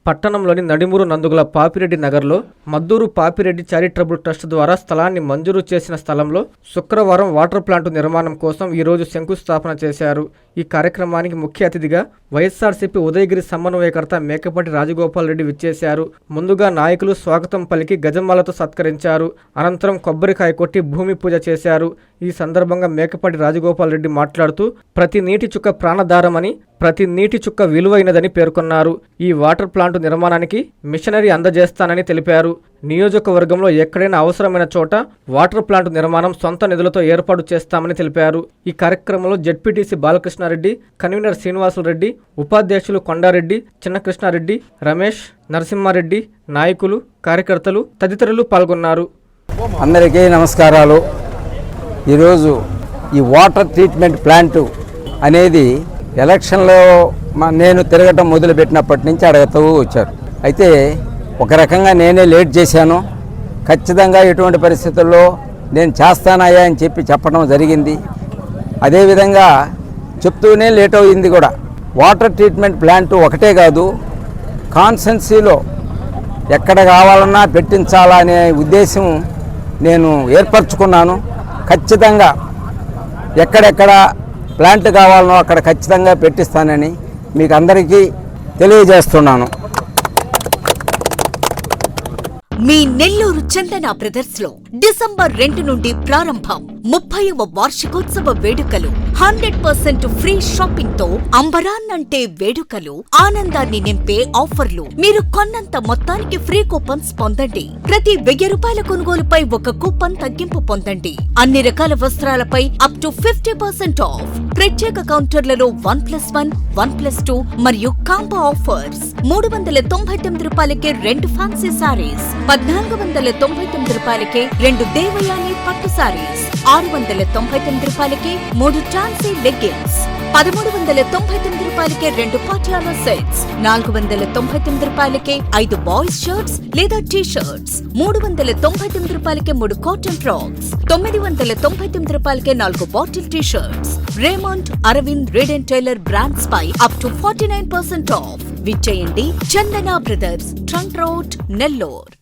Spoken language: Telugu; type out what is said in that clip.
పట్టణంలోని నడిమూరు నందుగుల పాపిరెడ్డి నగర్లో మద్దూరు పాపిరెడ్డి చారిటబుల్ ట్రస్ట్ ద్వారా స్థలాన్ని మంజూరు చేసిన స్థలంలో శుక్రవారం వాటర్ ప్లాంటు నిర్మాణం కోసం ఈరోజు శంకుస్థాపన చేశారు. ఈ కార్యక్రమానికి ముఖ్య అతిథిగా వైఎస్ఆర్సీపీ ఉదయగిరి సమన్వయకర్త మేకపాటి రాజగోపాల్ రెడ్డి విచ్చేశారు. ముందుగా నాయకులు స్వాగతం పలికి గజమాలతో సత్కరించారు. అనంతరం కొబ్బరికాయ కొట్టి భూమి పూజ చేశారు. ఈ సందర్భంగా మేకపాటి రాజగోపాల్ రెడ్డి మాట్లాడుతూ ప్రతి నీటి చుక్క ప్రాణధారమని, ప్రతి నీటి చుక్క విలువైనదని పేర్కొన్నారు. ఈ వాటర్ ప్లాంటు నిర్మాణానికి మిషనరీ అందజేస్తానని తెలిపారు. నియోజకవర్గంలో ఎక్కడైనా అవసరమైన చోట వాటర్ ప్లాంటు నిర్మాణం సొంత నిధులతో ఏర్పాటు చేస్తామని తెలిపారు. ఈ కార్యక్రమంలో జెడ్పీటీసీ బాలకృష్ణారెడ్డి, కన్వీనర్ శ్రీనివాసులరెడ్డి, ఉపాధ్యక్షులు కొండారెడ్డి, చిన్నకృష్ణారెడ్డి, రమేష్, నరసింహారెడ్డి, నాయకులు, కార్యకర్తలు తదితరులు పాల్గొన్నారు. అందరికీ నమస్కారాలు. ఈరోజు ఈ వాటర్ ట్రీట్మెంట్ ప్లాంటు అనేది ఎలక్షన్లో నేను తిరగటం మొదలుపెట్టినప్పటి నుంచి అడుగుతూ వచ్చారు. అయితే ఒక రకంగా నేనే లేట్ చేశాను. ఖచ్చితంగా ఎటువంటి పరిస్థితుల్లో నేను చేస్తానయ్యా అని చెప్పడం జరిగింది. అదేవిధంగా చెప్తూనే లేట్ అయింది కూడా. వాటర్ ట్రీట్మెంట్ ప్లాంటు ఒకటే కాదు, కాన్స్టెన్సీలో ఎక్కడ కావాలన్నా పెట్టించాలా అనే ఉద్దేశం నేను ఏర్పరచుకున్నాను. ఖచ్చితంగా ఎక్కడెక్కడ ప్లాంట్ కావాలనో అక్కడ ఖచ్చితంగా పెట్టిస్తానని మీకు అందరికీ తెలియజేస్తున్నాను. మీ నెల్లూరు చందన బ్రదర్స్ లో డిసెంబర్ 2 నుండి ప్రారంభం 30వ వార్షికోత్సవ వేడుకలు. 100% ఫ్రీ షాపింగ్ తో అంబరాన్నంటే వేడుకలు, ఆనందాన్ని నింపే ఆఫర్లు. మీరు కొన్నంత మొత్తానికి ఫ్రీ కూపన్స్ పొందండి. ప్రతి 1000 రూపాయల కొనుగోలుపై ఒక కూపన్ తగ్గింపు పొందండి. అన్ని రకాల వస్త్రాలపై అప్ టు 50% ఆఫ్. ప్రత్యేక కౌంటర్లలో 1+1, 1+2 మరియు కాంబో ఆఫర్స్. 399 రూపాయలకే 2 ఫ్యాన్సీ సారీస్, 1499 రూపాయలకే 2 దేవయాని పట్టు సారీస్, 699 రూపాయలకే 3 టాన్సీ లెగ్గిన్స్, 1399 రూపాయలకే 2 పాటియాలా సెట్స్, 499 రూపాయలకే 5 బాయ్స్ షర్ట్స్ లేదా టీ షర్ట్స్, 399 రూపాయలకే 3 కాటన్ ఫ్రాక్స్, 999 రూపాయలకే 4 bottle T shirts. Raymond, Arvind, Reid and Taylor brands పై అప్ టు 49% ఆఫ్. విచ్చేయండి Chandana brothers, trunk road, Nellore.